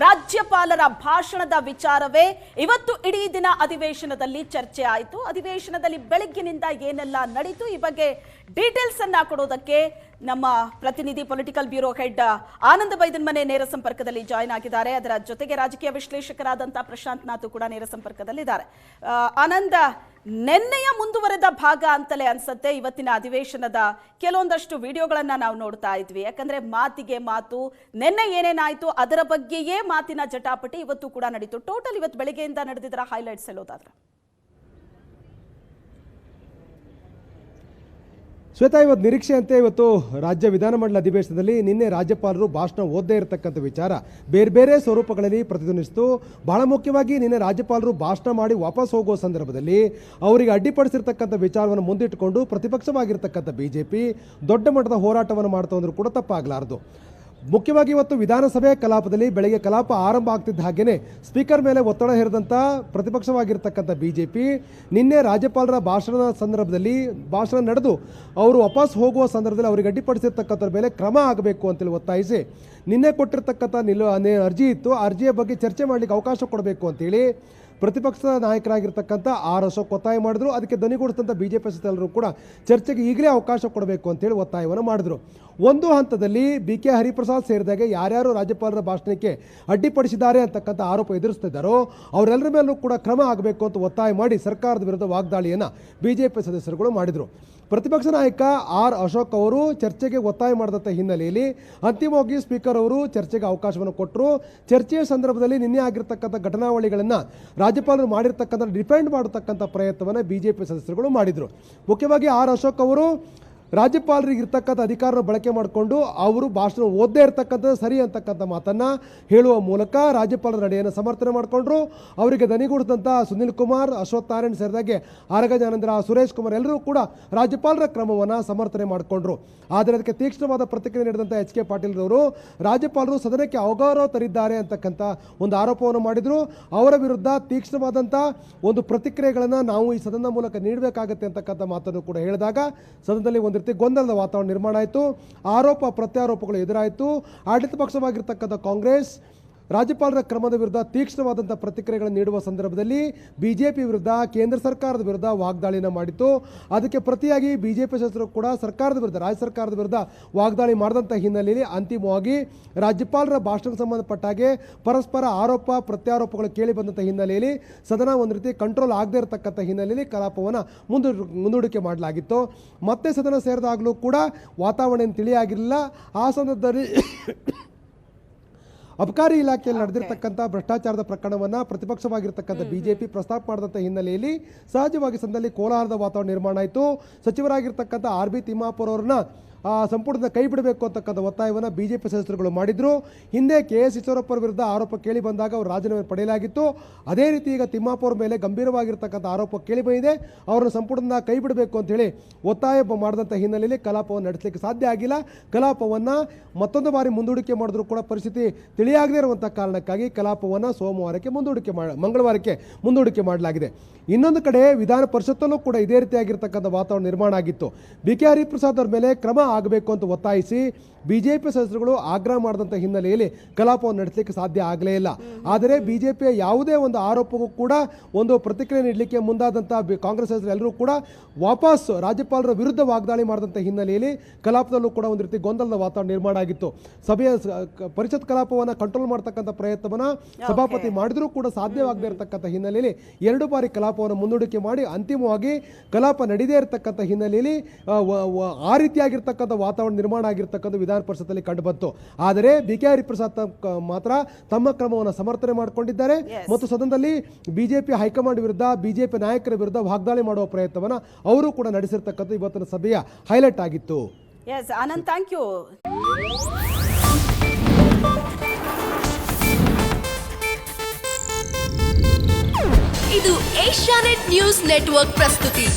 ರಾಜ್ಯಪಾಲರ ಭಾಷಣದ ವಿಚಾರವೇ ಇವತ್ತು ಇಡೀ ದಿನ ಅಧಿವೇಶನದಲ್ಲಿ ಚರ್ಚೆ ಆಯಿತು. ಅಧಿವೇಶನದಲ್ಲಿ ಬೆಳಗ್ಗಿನಿಂದ ಏನೆಲ್ಲ ನಡೀತು ಈ ಬಗ್ಗೆ ಡೀಟೇಲ್ಸ್ ಅನ್ನ ಕೊಡೋದಕ್ಕೆ ನಮ್ಮ ಪ್ರತಿನಿಧಿ ಪೊಲಿಟಿಕಲ್ ಬ್ಯೂರೋ ಹೆಡ್ ಆನಂದ್ ಬೈದನ್ಮನೆ ನೇರ ಸಂಪರ್ಕದಲ್ಲಿ ಜಾಯಿನ್ ಆಗಿದ್ದಾರೆ. ಅದರ ಜೊತೆಗೆ ರಾಜಕೀಯ ವಿಶ್ಲೇಷಕರಾದಂತಹ ಪ್ರಶಾಂತ್ ನಾಥ್ ಕೂಡ ನೇರ ಸಂಪರ್ಕದಲ್ಲಿದ್ದಾರೆ. ಆನಂದ್, ನಿನ್ನೆಯ ಮುಂದುವರೆದ ಭಾಗ ಅಂತಲೇ ಅನ್ಸುತ್ತೆ ಇವತ್ತಿನ ಅಧಿವೇಶನದ ಕೆಲವೊಂದಷ್ಟು ವಿಡಿಯೋಗಳನ್ನ ನಾವು ನೋಡ್ತಾ ಇದ್ವಿ. ಯಾಕಂದ್ರೆ ಮಾತಿಗೆ ಮಾತು, ನಿನ್ನೆ ಏನೇನಾಯ್ತು ಅದರ ಬಗ್ಗೆಯೇ ಮಾತಿನ ಜಟಾಪಟಿ ಇವತ್ತು ಕೂಡ ನಡೀತು. ಟೋಟಲ್ ಇವತ್ತು ಬೆಳಗ್ಗೆಯಿಂದ ನಡೆದಿದ್ದರ ಹೈಲೈಟ್ಸ್ ಹೇಳೋದಾದ್ರೆ ಶ್ವೇತಾ, ಇವತ್ತು ನಿರೀಕ್ಷೆಯಂತೆ ಇವತ್ತು ರಾಜ್ಯ ವಿಧಾನಮಂಡಲ ಅಧಿವೇಶನದಲ್ಲಿ ನಿನ್ನೆ ರಾಜ್ಯಪಾಲರು ಭಾಷಣ ಓದದೇ ಇರತಕ್ಕಂಥ ವಿಚಾರ ಬೇರೆ ಬೇರೆ ಸ್ವರೂಪಗಳಲ್ಲಿ ಪ್ರತಿಧ್ವನಿಸಿತು. ಬಹಳ ಮುಖ್ಯವಾಗಿ ನಿನ್ನೆ ರಾಜ್ಯಪಾಲರು ಭಾಷಣ ಮಾಡಿ ವಾಪಸ್ ಹೋಗುವ ಸಂದರ್ಭದಲ್ಲಿ ಅವರಿಗೆ ಅಡ್ಡಿಪಡಿಸಿರ್ತಕ್ಕಂಥ ವಿಚಾರವನ್ನು ಮುಂದಿಟ್ಟುಕೊಂಡು ಪ್ರತಿಪಕ್ಷವಾಗಿರ್ತಕ್ಕಂಥ ಬಿಜೆಪಿ ದೊಡ್ಡ ಮಟ್ಟದ ಹೋರಾಟವನ್ನು ಮಾಡ್ತಾ ಅಂದರೂ ಕೂಡ ತಪ್ಪಾಗಲಾರದು. ಮುಖ್ಯವಾಗಿ ಇವತ್ತು ವಿಧಾನಸಭೆ ಕಲಾಪದಲ್ಲಿ ಬೆಳಗ್ಗೆ ಕಲಾಪ ಆರಂಭ ಆಗ್ತಿದ್ದ ಹಾಗೇನೆ ಸ್ಪೀಕರ್ ಮೇಲೆ ಒತ್ತಡ ಹೇರಿದಂಥ ಪ್ರತಿಪಕ್ಷವಾಗಿರ್ತಕ್ಕಂಥ ಬಿಜೆಪಿ ನಿನ್ನೆ ರಾಜ್ಯಪಾಲರ ಭಾಷಣದ ಸಂದರ್ಭದಲ್ಲಿ ಭಾಷಣ ನಡೆದು ಅವರು ವಾಪಸ್ ಹೋಗುವ ಸಂದರ್ಭದಲ್ಲಿ ಅವರಿಗೆ ಅಡ್ಡಿಪಡಿಸಿರ್ತಕ್ಕಂಥವ್ರ ಮೇಲೆ ಕ್ರಮ ಆಗಬೇಕು ಅಂತೇಳಿ ಒತ್ತಾಯಿಸಿ ನಿನ್ನೆ ಕೊಟ್ಟಿರ್ತಕ್ಕಂಥ ಅರ್ಜಿ ಇತ್ತು, ಅರ್ಜಿಯ ಬಗ್ಗೆ ಚರ್ಚೆ ಮಾಡಲಿಕ್ಕೆ ಅವಕಾಶ ಕೊಡಬೇಕು ಅಂತೇಳಿ ಪ್ರತಿಪಕ್ಷದ ನಾಯಕರಾಗಿರ್ತಕ್ಕಂಥ ಆರ್ ಅಶೋಕ್ ಒತ್ತಾಯ ಮಾಡಿದ್ರು. ಅದಕ್ಕೆ ಧ್ವನಿಗೂಡಿಸಿದಂಥ ಬಿಜೆಪಿ ಸದಸ್ಯರು ಕೂಡ ಚರ್ಚೆಗೆ ಈಗಲೇ ಅವಕಾಶ ಕೊಡಬೇಕು ಅಂತೇಳಿ ಒತ್ತಾಯವನ್ನು ಮಾಡಿದ್ರು. ಒಂದು ಹಂತದಲ್ಲಿ BK ಹರಿಪ್ರಸಾದ್ ಸೇರಿದಾಗೆ ಯಾರ್ಯಾರು ರಾಜ್ಯಪಾಲರ ಭಾಷಣಕ್ಕೆ ಅಡ್ಡಿಪಡಿಸಿದ್ದಾರೆ ಅಂತಕ್ಕಂಥ ಆರೋಪ ಎದುರಿಸ್ತಿದ್ದಾರೋ ಅವರೆಲ್ಲರ ಮೇಲೂ ಕೂಡ ಕ್ರಮ ಆಗಬೇಕು ಅಂತ ಒತ್ತಾಯ ಮಾಡಿ ಸರ್ಕಾರದ ವಿರುದ್ಧ ವಾಗ್ದಾಳಿಯನ್ನು ಬಿಜೆಪಿ ಸದಸ್ಯರುಗಳು ಮಾಡಿದರು. ಪ್ರತಿಪಕ್ಷ ನಾಯಕ ಆರ್ ಅಶೋಕ್ ಅವರು ಚರ್ಚೆಗೆ ಒತ್ತಾಯ ಮಾಡಿದಂಥ ಹಿನ್ನೆಲೆಯಲ್ಲಿ ಅಂತಿಮವಾಗಿ ಸ್ಪೀಕರ್ ಅವರು ಚರ್ಚೆಗೆ ಅವಕಾಶವನ್ನು ಕೊಟ್ಟರು. ಚರ್ಚೆಯ ಸಂದರ್ಭದಲ್ಲಿ ನಿನ್ನೆ ಆಗಿರ್ತಕ್ಕಂಥ ಘಟನಾವಳಿಗಳನ್ನು ರಾಜ್ಯಪಾಲರು ಮಾಡಿರ್ತಕ್ಕಂಥ ಡಿಫೆಂಡ್ ಮಾಡತಕ್ಕಂಥ ಪ್ರಯತ್ನವನ್ನು ಬಿಜೆಪಿ ಸದಸ್ಯರುಗಳು ಮಾಡಿದರು. ಮುಖ್ಯವಾಗಿ ಆರ್ ಅಶೋಕ್ ಅವರು ರಾಜ್ಯಪಾಲರಿಗೆ ಇರ್ತಕ್ಕಂಥ ಅಧಿಕಾರನ ಬಳಕೆ ಮಾಡಿಕೊಂಡು ಅವರು ಭಾಷಣ ಓದದೇ ಇರತಕ್ಕಂಥದ್ದು ಸರಿ ಅಂತಕ್ಕಂಥ ಮಾತನ್ನು ಹೇಳುವ ಮೂಲಕ ರಾಜ್ಯಪಾಲರ ನಡೆಯನ್ನು ಸಮರ್ಥನೆ ಮಾಡಿಕೊಂಡ್ರು. ಅವರಿಗೆ ದನಿಗೂಡಿಸಿದಂಥ ಸುನಿಲ್ ಕುಮಾರ್, ಅಶ್ವಥ್ ನಾರಾಯಣ್ ಸೇರಿದಾಗೆ ಆರಗ ಜ್ಞಾನೇಂದ್ರ, ಸುರೇಶ್ ಕುಮಾರ್ ಎಲ್ಲರೂ ಕೂಡ ರಾಜ್ಯಪಾಲರ ಕ್ರಮವನ್ನು ಸಮರ್ಥನೆ ಮಾಡಿಕೊಂಡ್ರು. ಆದರೆ ಅದಕ್ಕೆ ತೀಕ್ಷ್ಣವಾದ ಪ್ರತಿಕ್ರಿಯೆ ನೀಡಿದಂಥ HK ಪಾಟೀಲ್ ಅವರು ರಾಜ್ಯಪಾಲರು ಸದನಕ್ಕೆ ಅವಗೌರವ ತರಿದ್ದಾರೆ ಅಂತಕ್ಕಂಥ ಒಂದು ಆರೋಪವನ್ನು ಮಾಡಿದರು. ಅವರ ವಿರುದ್ಧ ತೀಕ್ಷ್ಣವಾದಂಥ ಒಂದು ಪ್ರತಿಕ್ರಿಯೆಗಳನ್ನು ನಾವು ಈ ಸದನದ ಮೂಲಕ ನೀಡಬೇಕಾಗತ್ತೆ ಅಂತಕ್ಕಂಥ ಮಾತನ್ನು ಕೂಡ ಹೇಳಿದಾಗ ಸದನದಲ್ಲಿ ಒಂದು ರೀತಿ ಗೊಂದಲದ ವಾತಾವರಣ ನಿರ್ಮಾಣ ಆಯಿತು. ಆರೋಪ ಪ್ರತ್ಯಾರೋಪಗಳು ಎದುರಾಯಿತು. ಆಡಳಿತ ಪಕ್ಷವಾಗಿರ್ತಕ್ಕಂಥ ಕಾಂಗ್ರೆಸ್ ರಾಜ್ಯಪಾಲರ ಕ್ರಮದ ವಿರುದ್ಧ ತೀಕ್ಷ್ಣವಾದಂಥ ಪ್ರತಿಕ್ರಿಯೆಗಳನ್ನು ನೀಡುವ ಸಂದರ್ಭದಲ್ಲಿ ಬಿಜೆಪಿ ವಿರುದ್ಧ, ಕೇಂದ್ರ ಸರ್ಕಾರದ ವಿರುದ್ಧ ವಾಗ್ದಾಳಿನ ಮಾಡಿತು. ಅದಕ್ಕೆ ಪ್ರತಿಯಾಗಿ ಬಿಜೆಪಿ ಸದಸ್ಯರು ಕೂಡ ಸರ್ಕಾರದ ವಿರುದ್ಧ, ರಾಜ್ಯ ಸರ್ಕಾರದ ವಿರುದ್ಧ ವಾಗ್ದಾಳಿ ಮಾಡಿದಂಥ ಹಿನ್ನೆಲೆಯಲ್ಲಿ ಅಂತಿಮವಾಗಿ ರಾಜ್ಯಪಾಲರ ಭಾಷಣಕ್ಕೆ ಸಂಬಂಧಪಟ್ಟಾಗೆ ಪರಸ್ಪರ ಆರೋಪ ಪ್ರತ್ಯಾರೋಪಗಳು ಕೇಳಿ ಬಂದಂಥ ಹಿನ್ನೆಲೆಯಲ್ಲಿ ಸದನ ಒಂದು ರೀತಿ ಕಂಟ್ರೋಲ್ ಆಗದೇ ಇರತಕ್ಕಂಥ ಹಿನ್ನೆಲೆಯಲ್ಲಿ ಕಲಾಪವನ್ನು ಮುಂದೂಡಿಕೆ ಮಾಡಲಾಗಿತ್ತು. ಮತ್ತೆ ಸದನ ಸೇರಿದಾಗಲೂ ಕೂಡ ವಾತಾವರಣ ತಿಳಿಯಾಗಿರಲಿಲ್ಲ. ಆ ಸಂದರ್ಭದಲ್ಲಿ ಅಬಕಾರಿ ಇಲಾಖೆಯಲ್ಲಿ ನಡೆದಿರ್ತಕ್ಕಂಥ ಭ್ರಷ್ಟಾಚಾರದ ಪ್ರಕರಣವನ್ನು ಪ್ರತಿಪಕ್ಷವಾಗಿರ್ತಕ್ಕಂಥ ಬಿಜೆಪಿ ಪ್ರಸ್ತಾಪ ಮಾಡಿದಂಥ ಹಿನ್ನೆಲೆಯಲ್ಲಿ ಸಹಜವಾಗಿ ಸದನದಲ್ಲಿ ಕೋಲಾಹಲದ ವಾತಾವರಣ ನಿರ್ಮಾಣ ಆಯಿತು. ಸಚಿವರಾಗಿರ್ತಕ್ಕಂಥ RB ತಿಮ್ಮಾಪುರ್ ಅವರನ್ನ ಸಂಪುಟದಿಂದ ಕೈ ಬಿಡಬೇಕು ಅಂತಕ್ಕಂಥ ಒತ್ತಾಯವನ್ನು ಬಿಜೆಪಿ ಸದಸ್ಯರುಗಳು ಮಾಡಿದರು. ಹಿಂದೆ KS ಈಶ್ವರಪ್ಪ ವಿರುದ್ಧ ಆರೋಪ ಕೇಳಿ ಬಂದಾಗ ಅವರು ರಾಜೀನಾಮೆ ಪಡೆಯಲಾಗಿತ್ತು. ಅದೇ ರೀತಿ ಈಗ ತಿಮ್ಮಾಪುರ್ ಮೇಲೆ ಗಂಭೀರವಾಗಿರ್ತಕ್ಕಂಥ ಆರೋಪ ಕೇಳಿ ಬಂದಿದೆ. ಅವರನ್ನು ಸಂಪುಟದಿಂದ ಕೈ ಬಿಡಬೇಕು ಅಂತೇಳಿ ಒತ್ತಾಯ ಮಾಡಿದಂಥ ಹಿನ್ನೆಲೆಯಲ್ಲಿ ಕಲಾಪವನ್ನು ನಡೆಸಲಿಕ್ಕೆ ಸಾಧ್ಯ ಆಗಿಲ್ಲ. ಕಲಾಪವನ್ನು ಮತ್ತೊಂದು ಬಾರಿ ಮುಂದೂಡಿಕೆ ಮಾಡಿದ್ರು ಕೂಡ ಪರಿಸ್ಥಿತಿ ತಿಳಿಯಾಗದೇ ಇರುವಂಥ ಕಾರಣಕ್ಕಾಗಿ ಕಲಾಪವನ್ನು ಮಂಗಳವಾರಕ್ಕೆ ಮುಂದೂಡಿಕೆ ಮಾಡಲಾಗಿದೆ. ಇನ್ನೊಂದು ಕಡೆ ವಿಧಾನ ಪರಿಷತ್ತಲ್ಲೂ ಕೂಡ ಇದೇ ರೀತಿಯಾಗಿರ್ತಕ್ಕಂಥ ವಾತಾವರಣ ನಿರ್ಮಾಣ ಆಗಿತ್ತು. BK ಹರಿಪ್ರಸಾದ್ ಅವರ ಮೇಲೆ ಕ್ರಮ ಆಗಬೇಕು ಅಂತ ಒತ್ತಾಯಿಸಿ ಬಿಜೆಪಿ ಸದಸ್ಯರುಗಳು ಆಗ್ರಹ ಮಾಡಿದಂಥ ಹಿನ್ನೆಲೆಯಲ್ಲಿ ಕಲಾಪವನ್ನು ನಡೆಸಲಿಕ್ಕೆ ಸಾಧ್ಯ ಆಗಲೇ ಇಲ್ಲ. ಆದರೆ ಬಿಜೆಪಿಯ ಯಾವುದೇ ಒಂದು ಆರೋಪಕ್ಕೂ ಕೂಡ ಒಂದು ಪ್ರತಿಕ್ರಿಯೆ ನೀಡಲಿಕ್ಕೆ ಮುಂದಾದಂಥ ಕಾಂಗ್ರೆಸ್ ಸದಸ್ಯರು ಎಲ್ಲರೂ ಕೂಡ ವಾಪಸ್ ರಾಜ್ಯಪಾಲರ ವಿರುದ್ಧ ವಾಗ್ದಾಳಿ ಮಾಡಿದಂಥ ಹಿನ್ನೆಲೆಯಲ್ಲಿ ಕಲಾಪದಲ್ಲೂ ಕೂಡ ಒಂದು ರೀತಿ ಗೊಂದಲದ ವಾತಾವರಣ ನಿರ್ಮಾಣ ಆಗಿತ್ತು. ಸಭೆಯ ಪರಿಷತ್ ಕಲಾಪವನ್ನು ಕಂಟ್ರೋಲ್ ಮಾಡ್ತಕ್ಕಂಥ ಪ್ರಯತ್ನವನ್ನು ಸಭಾಪತಿ ಮಾಡಿದರೂ ಕೂಡ ಸಾಧ್ಯವಾಗದೇ ಇರತಕ್ಕಂಥ ಹಿನ್ನೆಲೆಯಲ್ಲಿ 2 ಬಾರಿ ಕಲಾಪವನ್ನು ಮುಂದೂಡಿಕೆ ಮಾಡಿ ಅಂತಿಮವಾಗಿ ಕಲಾಪ ನಡೆದೇ ಇರತಕ್ಕಂಥ ಹಿನ್ನೆಲೆಯಲ್ಲಿ ಆ ರೀತಿಯಾಗಿರ್ತಕ್ಕಂಥ ವಾತಾವರಣ ನಿರ್ಮಾಣ ಆಗಿರ್ತಕ್ಕಂಥ ವಿಧಾನ ಪರಿಷತ್ತಲ್ಲಿ ಕಂಡುಬಂತು. ಆದರೆ BK ಹರಿಪ್ರಸಾದ್ ಮಾತ್ರ ತಮ್ಮ ಕ್ರಮವನ್ನು ಸಮರ್ಥನೆ ಮಾಡಿಕೊಂಡಿದ್ದಾರೆ ಮತ್ತು ಸದನದಲ್ಲಿ ಬಿಜೆಪಿ ಹೈಕಮಾಂಡ್ ವಿರುದ್ಧ, ಬಿಜೆಪಿ ನಾಯಕರ ವಿರುದ್ಧ ವಾಗ್ದಾಳಿ ಮಾಡುವ ಪ್ರಯತ್ನವನ್ನು ಅವರು ಕೂಡ ನಡೆಸಿರ್ತಕ್ಕಂಥ ಇವತ್ತಿನ ಸಭೆಯ ಹೈಲೈಟ್ ಆಗಿತ್ತು. Anand, thank you. ಇದು ಏಷ್ಯಾನೆಟ್ ನ್ಯೂಸ್ ನೆಟ್ವರ್ಕ್ ಪ್ರಸ್ತುತಿ.